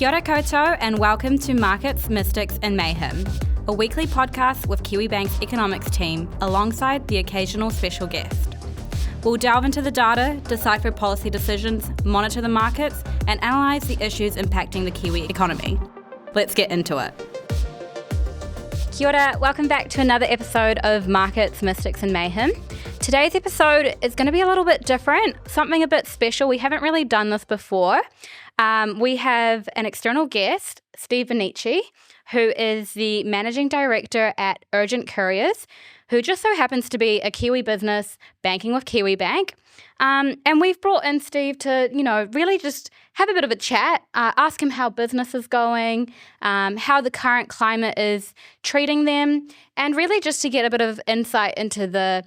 Kia ora koutou and welcome to Markets, Mystics and Mayhem, a weekly podcast with Kiwi Bank's economics team alongside the occasional special guest. We'll delve into the data, decipher policy decisions, monitor the markets and analyse the issues impacting the Kiwi economy. Let's get into it. Kia ora, welcome back to another episode of Markets, Mystics and Mayhem. Today's episode is going to be a little bit different, something a bit special. We haven't really done this before. We have an external guest, Steve Bonnici, who is the Managing Director at Urgent Couriers, who just so happens to be a Kiwi business banking with Kiwi Bank. And we've brought in Steve to, really just have a bit of a chat, ask him how business is going, how the current climate is treating them, and really just to get a bit of insight into the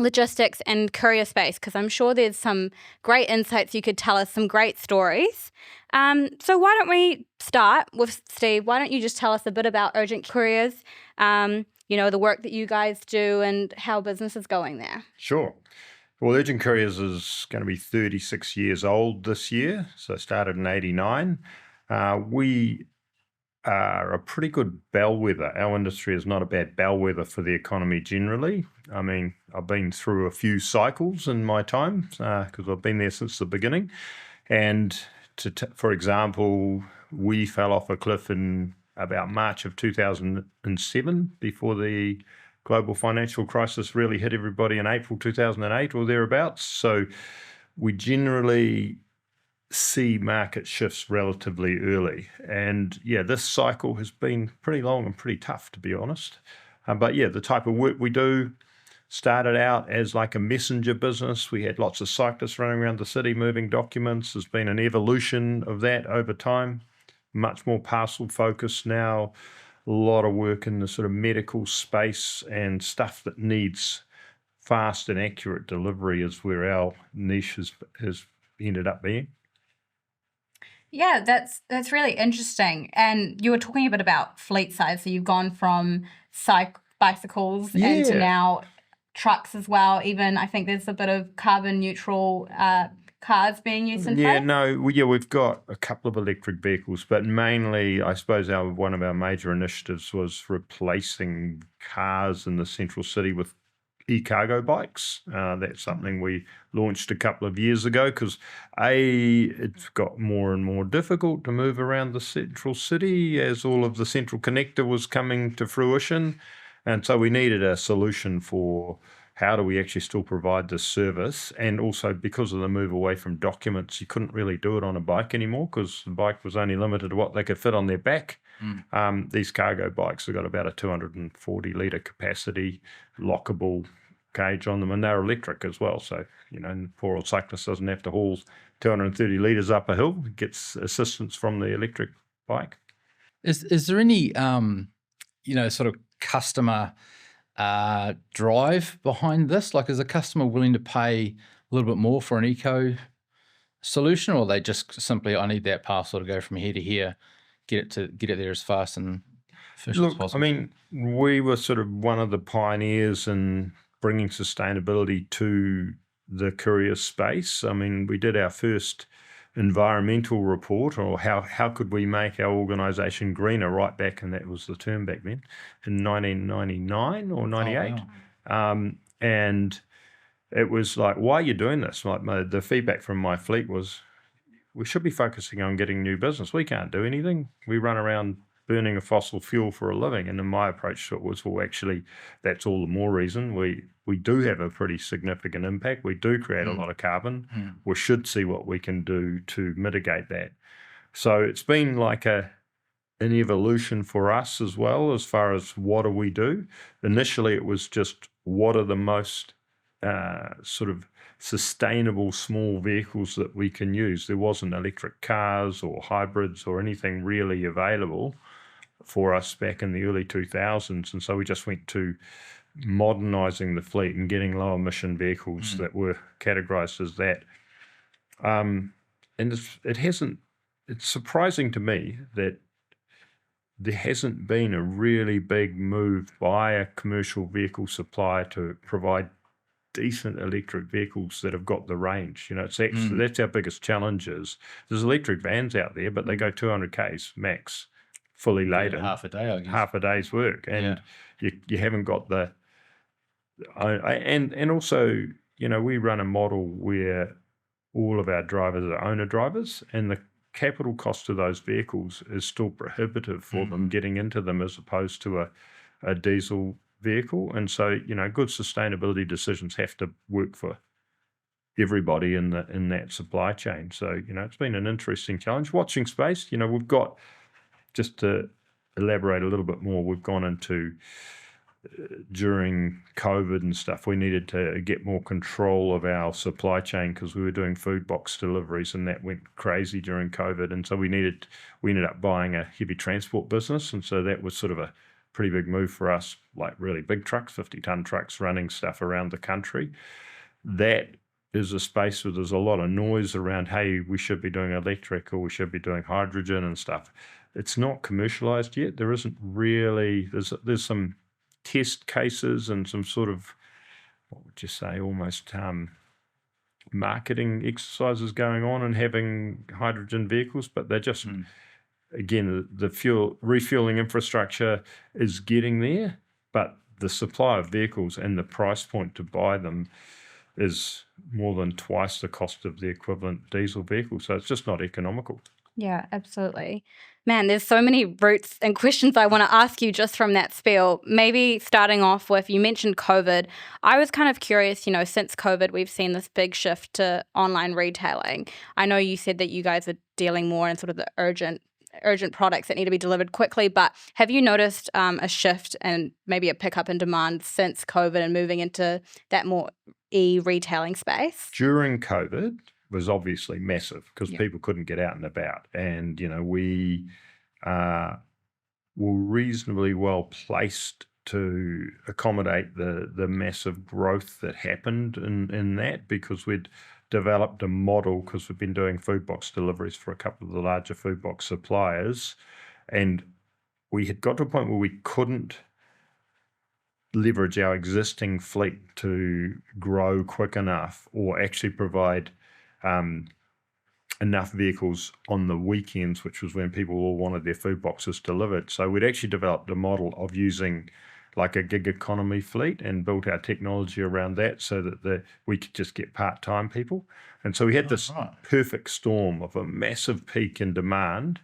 logistics and courier space, because I'm sure there's some great insights you could tell us, some great stories. So why don't we start with Steve? Why don't you just tell us a bit about Urgent Couriers, the work that you guys do and how business is going there? Sure. Well, Urgent Couriers is going to be 36 years old this year, so it started in 89. We are a pretty good bellwether. Our industry is not a bad bellwether for the economy generally. I mean, I've been through a few cycles in my time because I've been there since the beginning. And for example, we fell off a cliff in about March of 2007 before the global financial crisis really hit everybody in April 2008 or thereabouts. So we generally see market shifts relatively early. And this cycle has been pretty long and pretty tough, to be honest. But the type of work we do started out as like a messenger business. We had lots of cyclists running around the city moving documents. There's been an evolution of that over time, much more parcel focused now. A lot of work in the sort of medical space and stuff that needs fast and accurate delivery is where our niche has ended up being. Yeah, that's really interesting. And you were talking a bit about fleet size. So you've gone from bicycles into now trucks as well. Even I think there's a bit of carbon neutral cars being used in fleet. We've got a couple of electric vehicles, but mainly I suppose one of our major initiatives was replacing cars in the central city with e-cargo bikes. That's something we launched a couple of years ago because it's got more and more difficult to move around the central city as all of the central connector was coming to fruition. And so we needed a solution for how do we actually still provide this service. And also because of the move away from documents, you couldn't really do it on a bike anymore because the bike was only limited to what they could fit on their back. These cargo bikes have got about a 240 litre capacity, lockable cage on them, and they're electric as well. So, poor old cyclist doesn't have to haul 230 litres up a hill. It gets assistance from the electric bike. Is there any, sort of customer drive behind this? Like, is a customer willing to pay a little bit more for an eco solution, or they just simply, I need that parcel to go from here to here, get it there as fast and efficient as possible? I mean, we were sort of one of the pioneers in bringing sustainability to the courier space. I mean, we did our first environmental report, or how could we make our organisation greener, right back, and that was the term back then, in 1999 or 98. Oh, wow. And it was like, why are you doing this? Like the feedback from my fleet was, we should be focusing on getting new business. We can't do anything. We run around burning a fossil fuel for a living. And then my approach to it was, well, actually, that's all the more reason. We do have a pretty significant impact. We do create a lot of carbon. We should see what we can do to mitigate that. So it's been like an evolution for us as well, as far as what do we do. Initially, it was just what are the most sort of sustainable small vehicles that we can use. There wasn't electric cars or hybrids or anything really available for us back in the early 2000s. And so we just went to modernising the fleet and getting low emission vehicles that were categorised as that. And it's surprising to me that there hasn't been a really big move by a commercial vehicle supplier to provide decent electric vehicles that have got the range. It's actually, that's our biggest challenge is there's electric vans out there, but they go 200 Ks max, fully laden. Half a day, I guess. Half a day's work. And you haven't got the... And also, we run a model where all of our drivers are owner drivers, and the capital cost of those vehicles is still prohibitive for them getting into them as opposed to a diesel vehicle. And so, good sustainability decisions have to work for everybody in that supply chain. So, it's been an interesting challenge. Watching space, we've got, just to elaborate a little bit more, we've gone into, during COVID and stuff, we needed to get more control of our supply chain because we were doing food box deliveries and that went crazy during COVID. And so we ended up buying a heavy transport business. And so that was sort of a pretty big move for us, like really big trucks, 50-ton trucks running stuff around the country. That is a space where there's a lot of noise around, hey, we should be doing electric or we should be doing hydrogen and stuff. It's not commercialized yet. There isn't really, there's some test cases and some sort of, what would you say, almost marketing exercises going on and having hydrogen vehicles, but they're just, again, the refueling infrastructure is getting there, but the supply of vehicles and the price point to buy them is more than twice the cost of the equivalent diesel vehicle. So it's just not economical. Yeah, absolutely. Man, there's so many routes and questions I want to ask you just from that spiel. Maybe starting off with, you mentioned COVID. I was kind of curious, since COVID, we've seen this big shift to online retailing. I know you said that you guys are dealing more in sort of the urgent products that need to be delivered quickly, but have you noticed a shift and maybe a pickup in demand since COVID and moving into that more e-retailing space? During COVID was obviously massive because people couldn't get out and about. And, we were reasonably well placed to accommodate the massive growth that happened in that because we'd developed a model because we've been doing food box deliveries for a couple of the larger food box suppliers. And we had got to a point where we couldn't leverage our existing fleet to grow quick enough or actually provide enough vehicles on the weekends, which was when people all wanted their food boxes delivered. So we'd actually developed a model of using like a gig economy fleet and built our technology around that so that we could just get part-time people. And so we had this perfect storm of a massive peak in demand,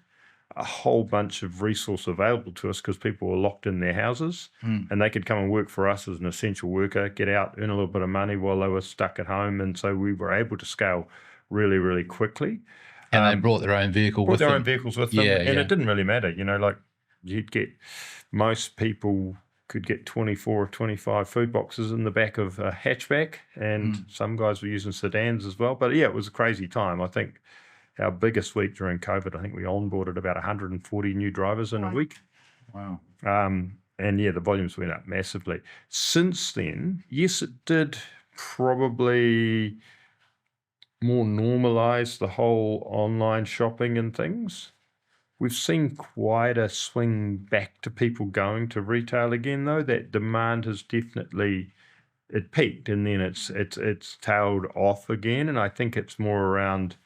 a whole bunch of resource available to us because people were locked in their houses and they could come and work for us as an essential worker, get out, earn a little bit of money while they were stuck at home. And so we were able to scale really, really quickly. And they brought their own vehicle with them. Brought their own vehicles with them. And it didn't really matter. Like most people could get 24 or 25 food boxes in the back of a hatchback and some guys were using sedans as well. But it was a crazy time. I think our biggest week during COVID, I think we onboarded about 140 new drivers in a week. Wow. And the volumes went up massively. Since then, yes, it did probably more normalize the whole online shopping and things. We've seen quite a swing back to people going to retail again, though. That demand has definitely, it peaked and then it's tailed off again. And I think it's more around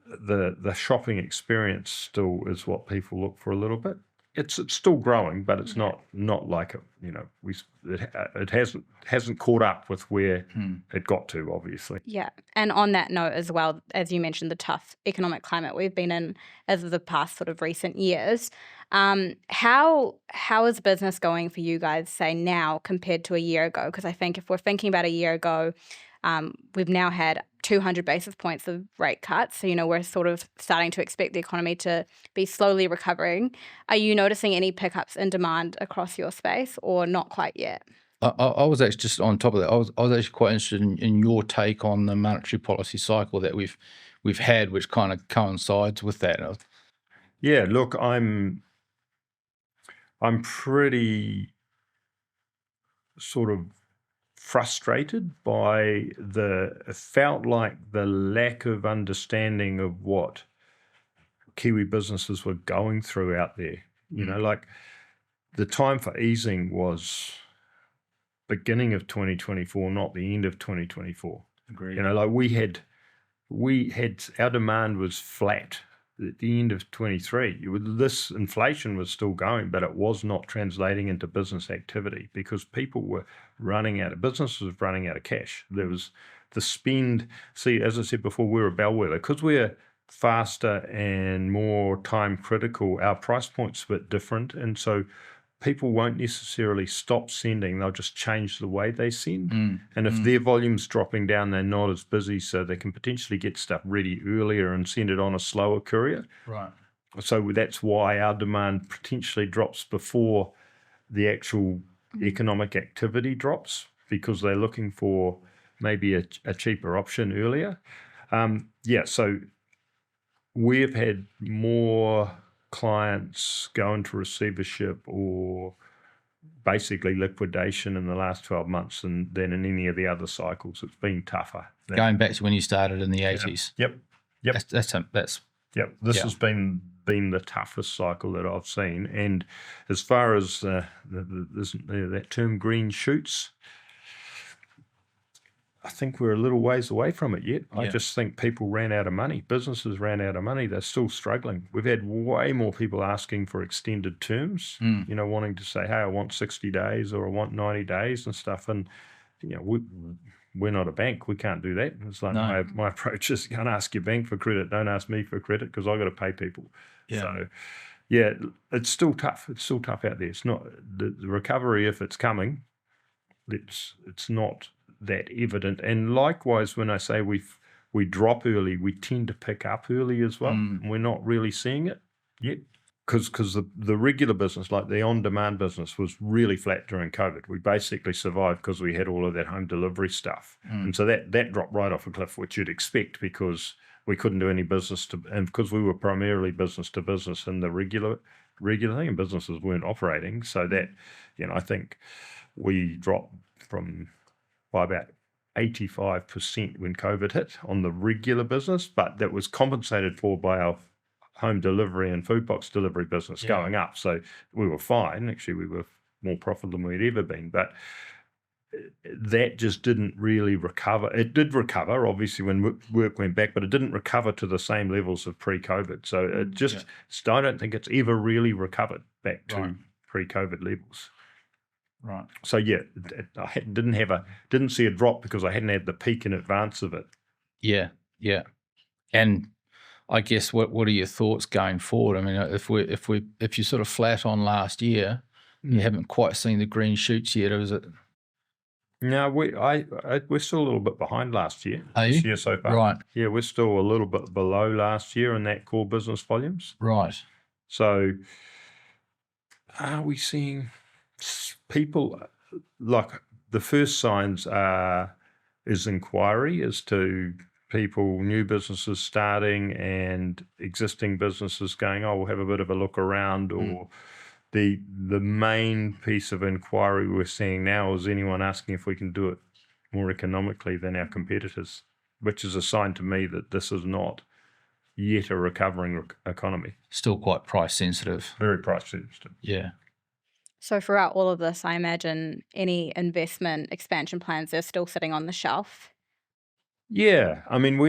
the shopping experience still is what people look for a little bit. It's still growing, but it's not like it hasn't caught up with where it got to, obviously. Yeah, and on that note as well, as you mentioned, the tough economic climate we've been in as of the past sort of recent years. How is business going for you guys, say now compared to a year ago? Because I think if we're thinking about a year ago, we've now had 200 basis points of rate cuts. So, we're sort of starting to expect the economy to be slowly recovering. Are you noticing any pickups in demand across your space or not quite yet? I was actually just on top of that. I was actually quite interested in your take on the monetary policy cycle that we've had, which kind of coincides with that. Yeah, look, I'm pretty sort of frustrated by it felt like the lack of understanding of what Kiwi businesses were going through out there. Like the time for easing was beginning of 2024, not the end of 2024. Agreed. You know, like we had our demand was flat at the end of 23. This inflation was still going, but it was not translating into business activity because people were businesses were running out of cash. There was the spend. See, as I said before, we're a bellwether because we're faster and more time critical. Our price point's a bit different, and so people won't necessarily stop sending, they'll just change the way they send. And if their volume's dropping down, they're not as busy, so they can potentially get stuff ready earlier and send it on a slower courier. Right. So that's why our demand potentially drops before the actual economic activity drops, because they're looking for maybe a cheaper option earlier. So we've had more clients go into receivership or basically liquidation in the last 12 months than in any of the other cycles. It's been tougher. Going back to when you started in the 80s. Yep. That's This has been the toughest cycle that I've seen. And as far as that term green shoots, I think we're a little ways away from it yet. I just think people ran out of money. Businesses ran out of money. They're still struggling. We've had way more people asking for extended terms, you know, wanting to say, hey, I want 60 days or I want 90 days and stuff. And, you know, we're not a bank. We can't do that. It's like my approach is, can't ask your bank for credit. Don't ask me for credit because I've got to pay people. Yeah. So, it's still tough. It's still tough out there. It's not the recovery, if it's coming, it's not that evident. And likewise, when I say we drop early, we tend to pick up early as well. We're not really seeing it yet because the regular business, like the on-demand business, was really flat during COVID. We basically survived because we had all of that home delivery stuff. And so that dropped right off a cliff, which you'd expect because we couldn't do any business and because we were primarily business to business in the regular thing, and businesses weren't operating. So that, you know, I think we dropped by about 85% when COVID hit on the regular business, but that was compensated for by our home delivery and food box delivery business going up. So we were fine. Actually, we were more profitable than we'd ever been, but that just didn't really recover. It did recover, obviously, when work went back, but it didn't recover to the same levels of pre-COVID. So it just, I don't think it's ever really recovered back to pre-COVID levels. Right. So I didn't see a drop because I hadn't had the peak in advance of it. Yeah. And I guess what are your thoughts going forward? I mean, if you're sort of flat on last year, you haven't quite seen the green shoots yet, or is it? No, we're still a little bit behind last year. This year so far. Right. Yeah, we're still a little bit below last year in that core business volumes. Right. So are we seeing people, like the first signs is inquiry as to people, new businesses starting and existing businesses going, oh, we'll have a bit of a look around, or the main piece of inquiry we're seeing now is anyone asking if we can do it more economically than our competitors, which is a sign to me that this is not yet a recovering economy. Still quite price sensitive. Very price sensitive. Yeah. So throughout all of this, I imagine any investment expansion plans are still sitting on the shelf. Yeah, I mean,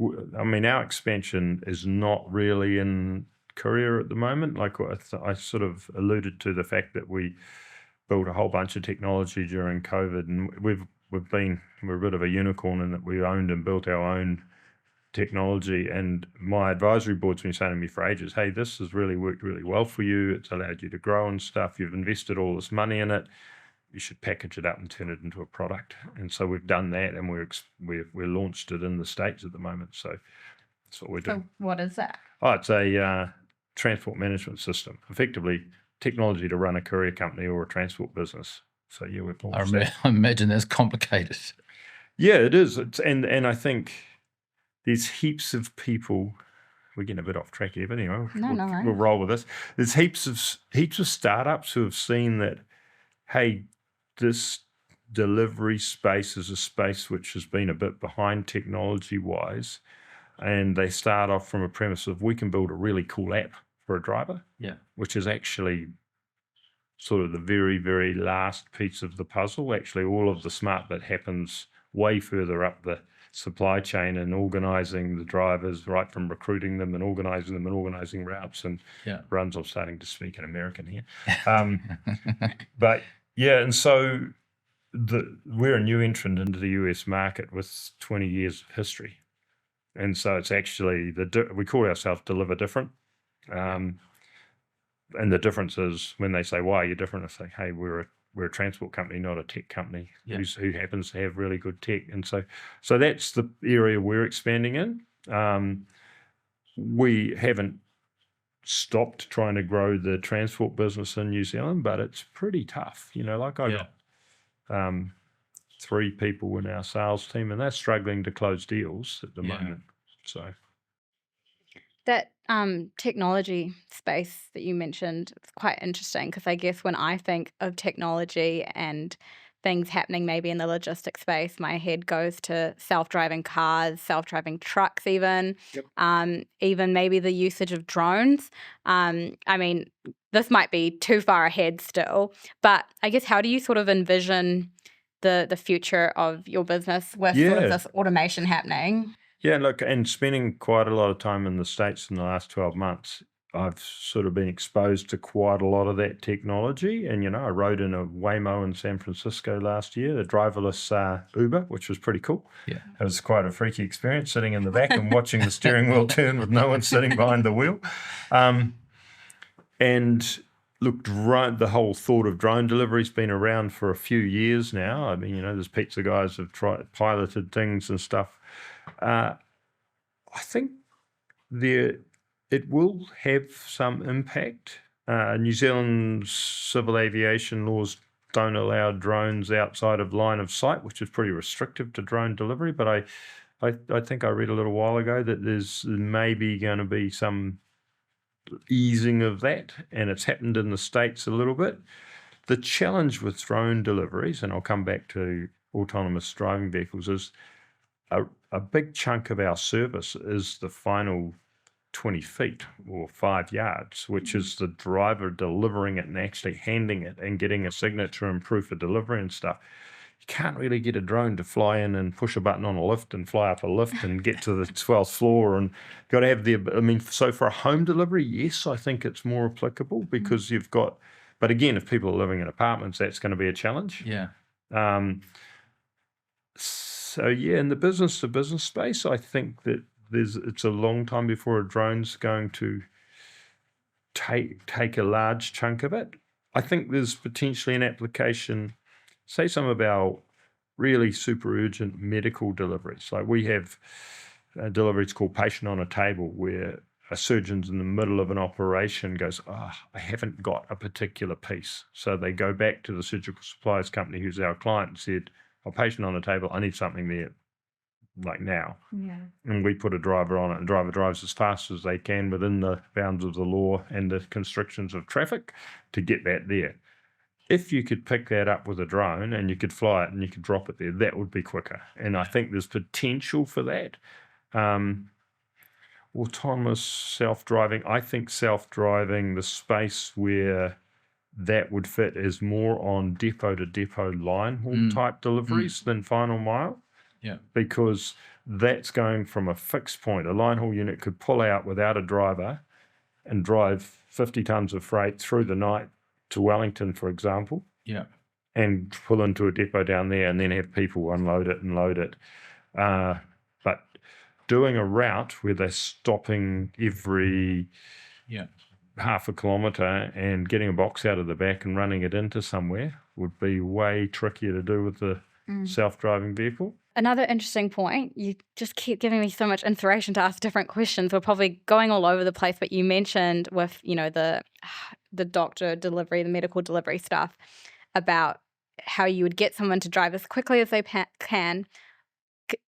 our expansion is not really in courier at the moment. Like I sort of alluded to the fact that we built a whole bunch of technology during COVID, and we're a bit of a unicorn in that we owned and built our own technology. And my advisory board's been saying to me for ages, hey, this has really worked really well for you. It's allowed you to grow and stuff. You've invested all this money in it. You should package it up and turn it into a product. And so we've done that, and we're launched it in the States at the moment. So that's what we're doing. So what is that? Oh, it's a transport management system, effectively technology to run a courier company or a transport business. So yeah, we've launched that. I imagine that's complicated. Yeah, it is. And I think there's heaps of people. We're getting a bit off track here, but anyway, we'll roll with this. There's heaps of startups who have seen that, hey, this delivery space is a space which has been a bit behind technology-wise, and they start off from a premise of we can build a really cool app for a driver, which is actually sort of the very, very last piece of the puzzle. Actually, all of the smart bit happens way further up the supply chain and organising the drivers, right from recruiting them and organising routes and runs. I'm starting to speak in American here. But yeah, and so we're a new entrant into the US market with 20 years of history. And so it's actually, we call ourselves Deliver Different. And the difference is when they say, why are you different? I say, hey, we're a transport company, not a tech company who happens to have really good tech. And so that's the area we're expanding in. We haven't stopped trying to grow the transport business in New Zealand, but it's pretty tough. Like I got 3 people in our sales team, and they're struggling to close deals at the moment. So that technology space that you mentioned is quite interesting, because I guess when I think of technology and things happening maybe in the logistics space, my head goes to self-driving cars, self-driving trucks even, even maybe the usage of drones. I mean, this might be too far ahead still, but I guess how do you sort of envision the future of your business with sort of this automation happening? Yeah, look, and spending quite a lot of time in the States in the last 12 months, I've sort of been exposed to quite a lot of that technology. And, I rode in a Waymo in San Francisco last year, a driverless Uber, which was pretty cool. Yeah. It was quite a freaky experience sitting in the back and watching the steering wheel turn with no one sitting behind the wheel. And look, the whole thought of drone delivery has been around for a few years now. I mean, there's pizza guys have piloted things and stuff. I think it will have some impact. New Zealand's civil aviation laws don't allow drones outside of line of sight, which is pretty restrictive to drone delivery. But I think I read a little while ago that there's maybe going to be some easing of that, and it's happened in the States a little bit. The challenge with drone deliveries, and I'll come back to autonomous driving vehicles, is a big chunk of our service is the final 20 feet or 5 yards, which is the driver delivering it and actually handing it and getting a signature and proof of delivery and stuff. You can't really get a drone to fly in and push a button on a lift and fly up a lift and get to the 12th floor, and got to have so for a home delivery, yes, I think it's more applicable because you've got, but again, if people are living in apartments, that's going to be a challenge. Yeah. So yeah, in the business-to-business space, I think that it's a long time before a drone's going to take a large chunk of it. I think there's potentially an application, say some of our really super urgent medical deliveries. Like we have a delivery, it's called Patient on a Table, where a surgeon's in the middle of an operation goes, I haven't got a particular piece. So they go back to the surgical supplies company, who's our client, and said, patient on the table, I need something there, like now. Yeah. And we put a driver on it, and driver drives as fast as they can within the bounds of the law and the constrictions of traffic to get that there. If you could pick that up with a drone and you could fly it and you could drop it there, that would be quicker. And I think there's potential for that. Autonomous self-driving, I think self-driving, the space where that would fit is more on depot-to-depot line haul type deliveries than final mile. Yeah. Because that's going from a fixed point. A line haul unit could pull out without a driver and drive 50 tons of freight through the night to Wellington, for example. Yeah. And pull into a depot down there and then have people unload it and load it. But doing a route where they're stopping every half a kilometre and getting a box out of the back and running it into somewhere would be way trickier to do with the self-driving vehicle. Another interesting point, you just keep giving me so much inspiration to ask different questions. We're probably going all over the place, but you mentioned with, the doctor delivery, the medical delivery stuff, about how you would get someone to drive as quickly as they can,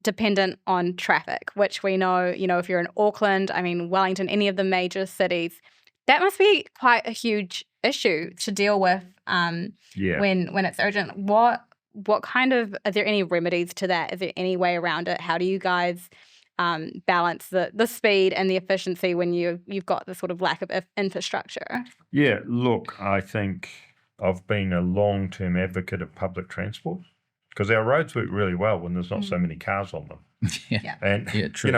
dependent on traffic, which we know, if you're in Auckland, Wellington, any of the major cities, that must be quite a huge issue to deal with when it's urgent. What kind of, are there any remedies to that? Is there any way around it? How do you guys balance the speed and the efficiency when you've got the sort of lack of infrastructure? Yeah, look, I think I've been a long-term advocate of public transport because our roads work really well when there's not so many cars on them. Yeah. And, True.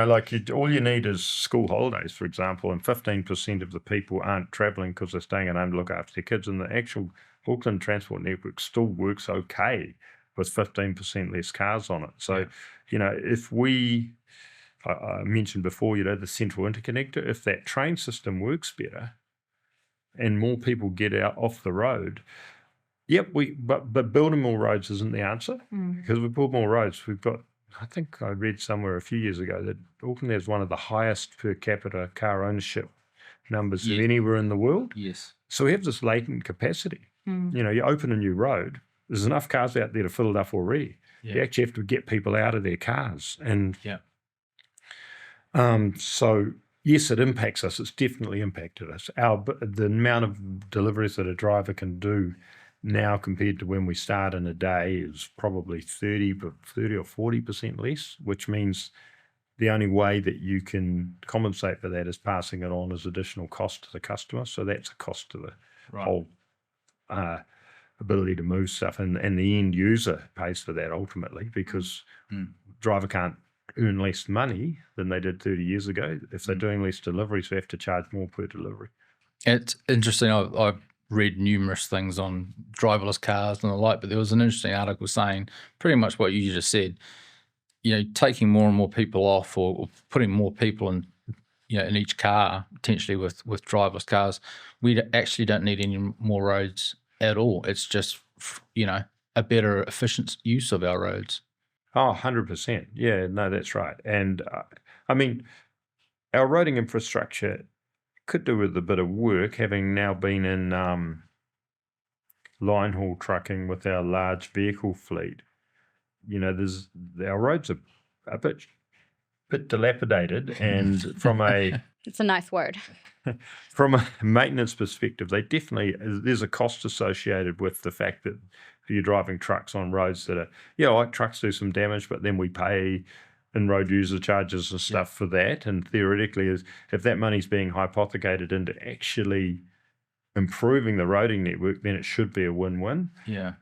all you need is school holidays, for example, and 15% of the people aren't travelling because they're staying at home to look after their kids, and the actual Auckland transport network still works okay with 15% less cars on it. So, if I mentioned before, the central interconnector, if that train system works better and more people get out off the road, but building more roads isn't the answer, because we build more roads. We've got, I think I read somewhere a few years ago that Auckland has one of the highest per capita car ownership numbers of anywhere in the world. Yes. So we have this latent capacity. You open a new road, there's enough cars out there to fill it up already. You actually have to get people out of their cars. And so, yes, it impacts us. It's definitely impacted us. The amount of deliveries that a driver can do now compared to when we start in a day is probably 30 or 40% less, which means the only way that you can compensate for that is passing it on as additional cost to the customer. So that's a cost to the whole ability to move stuff, and the end user pays for that ultimately, because driver can't earn less money than they did 30 years ago. If they're doing less deliveries, they have to charge more per delivery. It's interesting. I've read numerous things on driverless cars and the like, but there was an interesting article saying pretty much what you just said. Taking more and more people off, or putting more people in, in each car, potentially with driverless cars, we actually don't need any more roads at all. It's just, a better efficient use of our roads. Oh, 100%. Yeah, no, that's right. And our roading infrastructure could do with a bit of work, having now been in line haul trucking with our large vehicle fleet. Our roads are a bit dilapidated, and from a it's a nice word. From a maintenance perspective, there's a cost associated with the fact that you're driving trucks on roads that are, trucks do some damage, but then we pay in road user charges and stuff for that. And theoretically, if that money's being hypothecated into actually improving the roading network, then it should be a win-win. Yeah.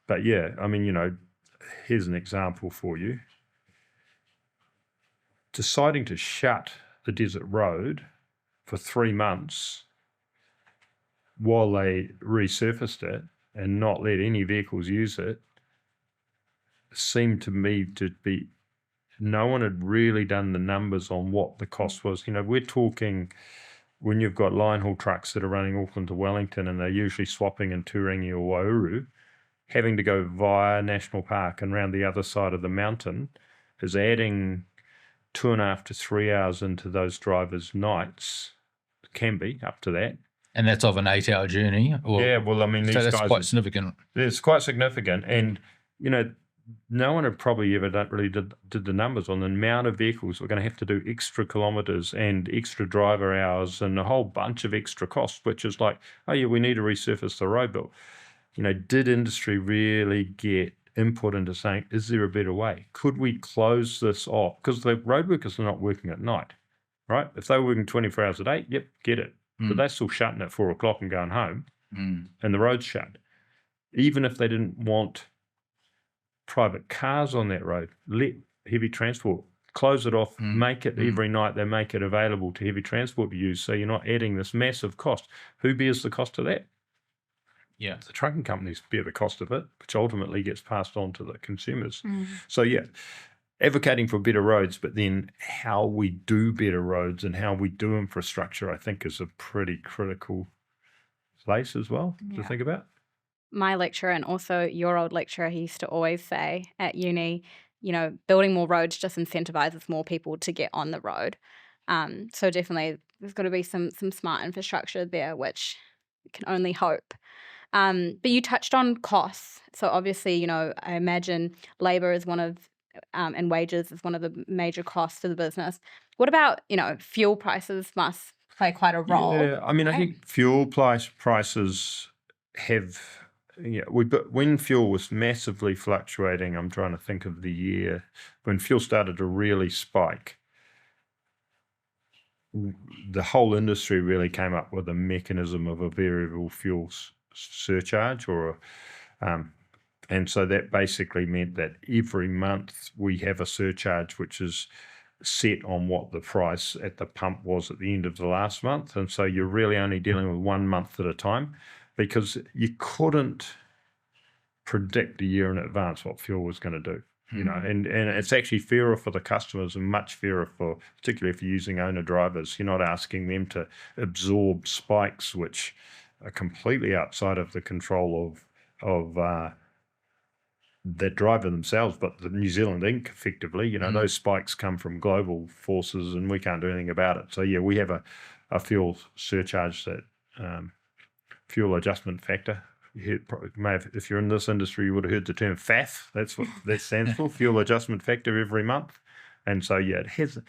But here's an example for you. Deciding to shut the desert road for 3 months while they resurfaced it and not let any vehicles use it seemed to me to be, no one had really done the numbers on what the cost was. We're talking, when you've got line haul trucks that are running Auckland to Wellington and they're usually swapping in Turangi or Waihuru, having to go via National Park and round the other side of the mountain is adding 2.5 to 3 hours into those drivers' nights. It can be up to that. And that's of an 8-hour journey? These guys, that's quite significant. It's quite significant. And, no one had probably ever did the numbers on the amount of vehicles we're going to have to do extra kilometres and extra driver hours and a whole bunch of extra costs, which is like, we need to resurface the road. But, did industry really get input into saying, is there a better way? Could we close this off? Because the road workers are not working at night, right? If they were working 24 hours a day, get it. But they're still shutting at 4 o'clock and going home, and the road's shut. Even if they didn't want private cars on that road, let heavy transport close it off, make it every night, they make it available to heavy transport to use, so you're not adding this massive cost. Who bears the cost of that? Yeah. The trucking companies bear the cost of it, which ultimately gets passed on to the consumers. So, advocating for better roads, but then how we do better roads and how we do infrastructure, I think, is a pretty critical place as well to think about. My lecturer, and also your old lecturer, he used to always say at uni, building more roads just incentivizes more people to get on the road. So definitely there's got to be some smart infrastructure there, which we can only hope. But you touched on costs. So obviously, I imagine labor is one of, and wages is one of the major costs for the business. What about, fuel prices must play quite a role. Yeah, I think fuel prices have, when fuel was massively fluctuating, I'm trying to think of the year, when fuel started to really spike, the whole industry really came up with a mechanism of a variable fuels surcharge and so that basically meant that every month we have a surcharge which is set on what the price at the pump was at the end of the last month. And so you're really only dealing with 1 month at a time, because you couldn't predict a year in advance what fuel was going to do. You know, and it's actually fairer for the customers and much fairer for, particularly if you're using owner drivers. You're not asking them to absorb spikes which are completely outside of the control of the driver themselves, but the New Zealand Inc. effectively. You know, those spikes come from global forces and we can't do anything about it. So yeah, we have a fuel surcharge, that fuel adjustment factor. If you're in this industry, you would have heard the term FAF. That's what that stands for, fuel adjustment factor, every month. And so, yeah, it has,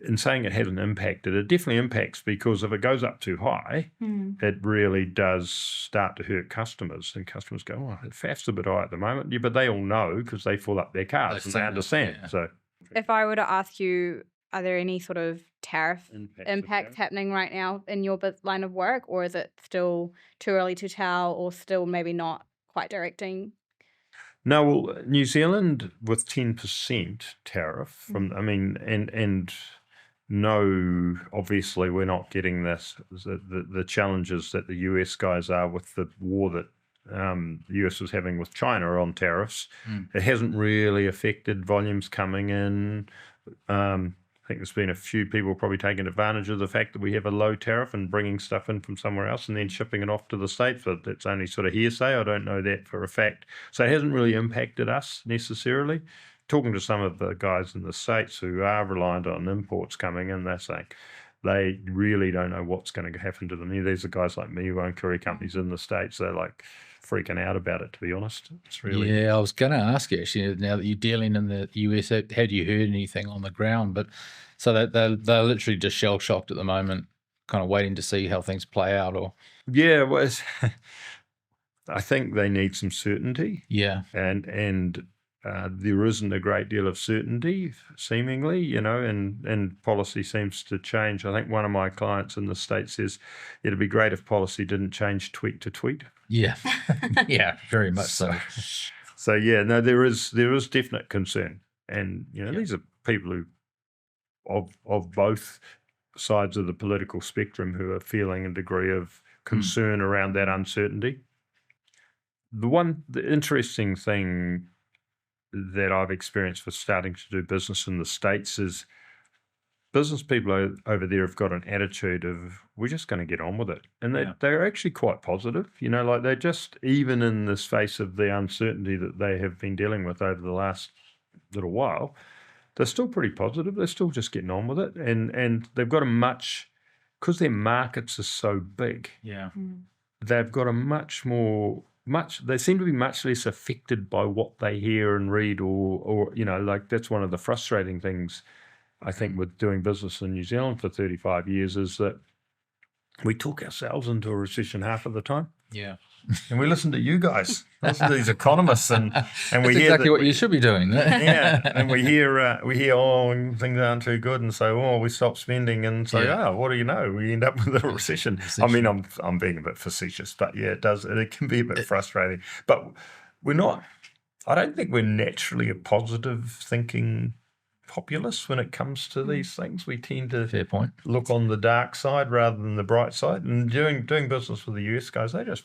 in saying it hasn't impacted, it definitely impacts, because if it goes up too high, it really does start to hurt customers. And customers go, oh, FAF's a bit high at the moment. Yeah, but they all know because they fill up their cars and they understand. Yeah. So, If I were to ask you, are there any sort of tariff impacts happening right now in your line of work, or is it still too early to tell, or still maybe not quite directing? No, well, New Zealand with 10% tariff from, and no, obviously we're not getting the challenges that the US guys are with the war that the US was having with China on tariffs. It hasn't really affected volumes coming in. I think there's been a few people probably taking advantage of the fact that we have a low tariff and bringing stuff in from somewhere else and then shipping it off to the States, but that's only sort of hearsay. I don't know that for a fact. So it hasn't really impacted us necessarily. Talking to some of the guys in the States who are reliant on imports coming in, they're saying they really don't know what's going to happen to them. These are guys like me who own courier companies in the States. They're like freaking out about it, to be honest. It's really... Yeah, I was going to ask you, actually, now that you're dealing in the US, had you heard anything on the ground? But so they're literally just shell-shocked at the moment, kind of waiting to see how things play out, or... Yeah, well, I think they need some certainty. Yeah. And there isn't a great deal of certainty, seemingly, you know, and policy seems to change. I think one of my clients in the States says it'd be great if policy didn't change tweet to tweet. Yeah, yeah, very much so. So yeah, no, there is definite concern, and you know, these are people who of both sides of the political spectrum who are feeling a degree of concern around that uncertainty. The interesting thing that I've experienced for starting to do business in the States is business people over there have got an attitude of, we're just going to get on with it. And they're actually quite positive, you know, like they're just, even in the face of the uncertainty that they have been dealing with over the last little while, they're still pretty positive. They're still just getting on with it. And they've got because their markets are so big, they've got they seem to be much less affected by what they hear and read or you know, like that's one of the frustrating things I think with doing business in New Zealand for 35 years is that we talk ourselves into a recession half of the time. Yeah. And we listen to you guys, listen to these economists, and we hear exactly what you should be doing. And we hear, oh, things aren't too good, and so, oh, we stop spending, and so, what do you know? We end up with a recession. I mean, I'm being a bit facetious, but yeah, it can be a bit frustrating. But we're not. I don't think we're naturally a positive thinking populace when it comes to these things. We tend to Fair point. Look on the dark side rather than the bright side. And doing business with the US guys, they just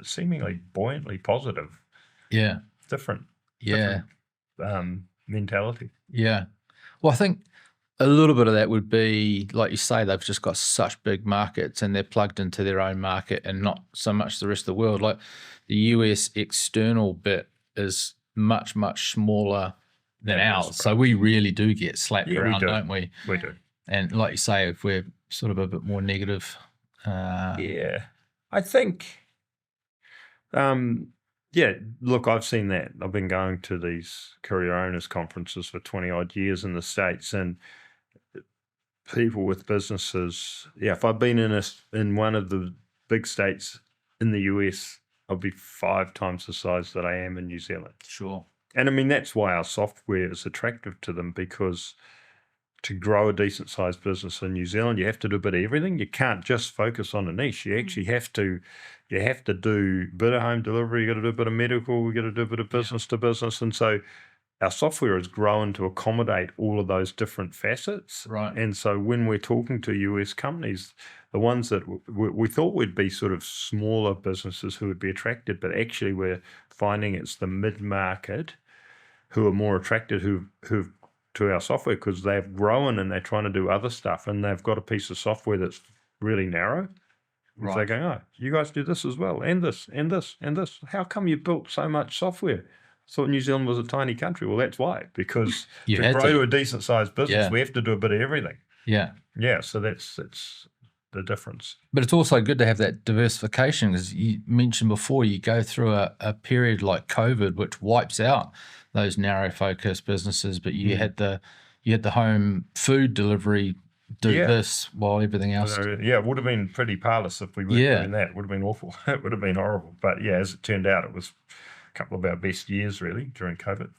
seemingly buoyantly positive. Yeah. Different mentality. Yeah. Well, I think a little bit of that would be, like you say, they've just got such big markets and they're plugged into their own market and not so much the rest of the world. Like the US external bit is much, much smaller than ours. So we really do get slapped around, don't we? We do. And like you say, if we're sort of a bit more negative. I think, look, I've seen that. I've been going to these courier owners conferences for 20 odd years in the States, and people with businesses, if I've been in one of the big states in the US, I'll be 5 times the size that I am in New Zealand. Sure. And I mean, that's why our software is attractive to them, because to grow a decent sized business in New Zealand, you have to do a bit of everything. You can't just focus on a niche. You actually have to do a bit of home delivery. You got to do a bit of medical. You got to do a bit of business to business. And so our software has grown to accommodate all of those different facets. Right. And so when we're talking to US companies, the ones that we thought would be sort of smaller businesses who would be attracted, but actually we're finding it's the mid-market who are more attracted, who've to our software because they've grown and they're trying to do other stuff and they've got a piece of software that's really narrow. Right. So they're going, oh, you guys do this as well, and this, and this, and this. How come you built so much software? I thought New Zealand was a tiny country. Well, that's why, because to grow to a decent-sized business, we have to do a bit of everything. Yeah. Yeah, so that's the difference. But it's also good to have that diversification, because you mentioned before you go through a period like COVID, which wipes out those narrow-focused businesses, but you had the home food delivery do this while everything else. It would have been pretty parlous if we weren't doing that. It would have been awful. It would have been horrible. But yeah, as it turned out, it was a couple of our best years really during COVID.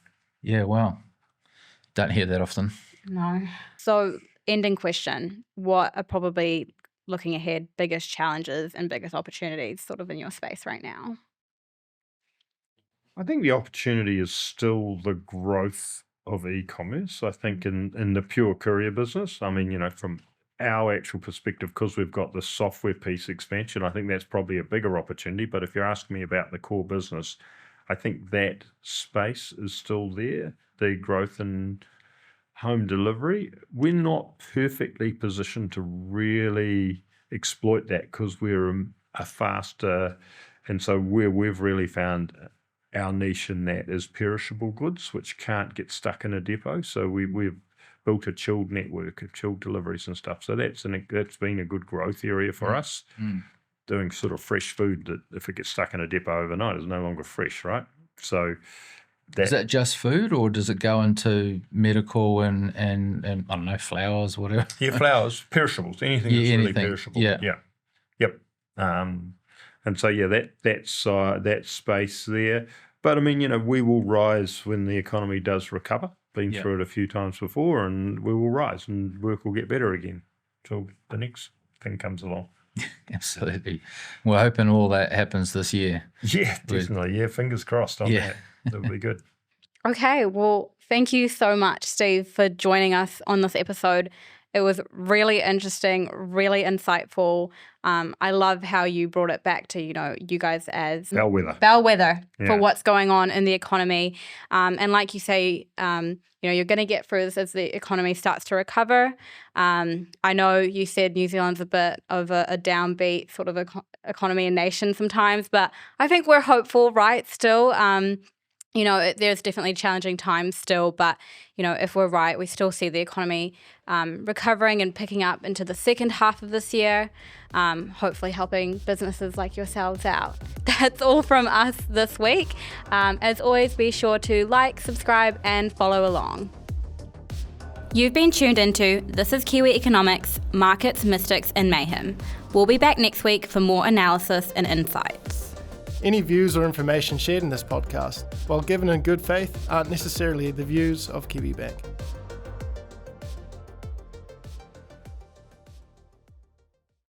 Yeah, wow. Don't hear that often. No. So ending question, what are probably, looking ahead, biggest challenges and biggest opportunities sort of in your space right now? I think the opportunity is still the growth of e-commerce. I think in the pure courier business, I mean, from our actual perspective, because we've got the software piece expansion, I think that's probably a bigger opportunity. But if you're asking me about the core business, I think that space is still there. The growth in home delivery, we're not perfectly positioned to really exploit that because we're a faster, and so where we've really found our niche in that is perishable goods, which can't get stuck in a depot. So we've built a chilled network of chilled deliveries and stuff. So that's been a good growth area for us. Doing sort of fresh food that if it gets stuck in a depot overnight is no longer fresh, right? So is that just food, or does it go into medical and I don't know, flowers, whatever? Yeah, flowers, perishables, anything that's really perishable. Yeah. Yep. And so that space there. But I mean, we will rise when the economy does recover. Been through it a few times before, and we will rise and work will get better again till the next thing comes along. Absolutely. We're hoping all that happens this year. Yeah, definitely. Yeah, fingers crossed on that. That'll be good. Okay, well, thank you so much, Steve, for joining us on this episode. It was really interesting, really insightful. I love how you brought it back to, you guys as bellwether for what's going on in the economy. And like you say, you're going to get through this as the economy starts to recover. I know you said New Zealand's a bit of a downbeat sort of economy and nation sometimes, but I think we're hopeful, right, still. There's definitely challenging times still, but, if we're right, we still see the economy recovering and picking up into the second half of this year, hopefully helping businesses like yourselves out. That's all from us this week. As always, be sure to like, subscribe, and follow along. You've been tuned into This is Kiwi Economics, Markets, Mystics, and Mayhem. We'll be back next week for more analysis and insights. Any views or information shared in this podcast, while given in good faith, aren't necessarily the views of Kiwi Bank.